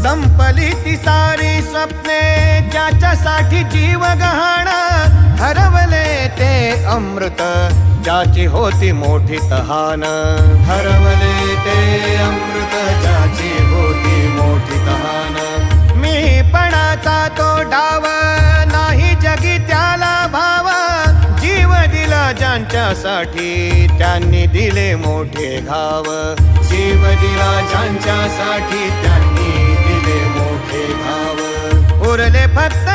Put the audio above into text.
संपली ती सारी स्वप्ने ज्याच्यासाठी जीव गहाण, हरवले ते अमृत ज्याची होती मोठी तहान, हरवले ते अमृत ज्याची होती मोठी तहान. मीपणाचा तो डाव नाही जगी त्याला भाव, जीव दिला ज्यांच्यासाठी त्यांनी दिले मोठे घाव, जीव दिला ज्यांच्यासाठी त्यांनी दिले मोठे घाव. उरले फक्त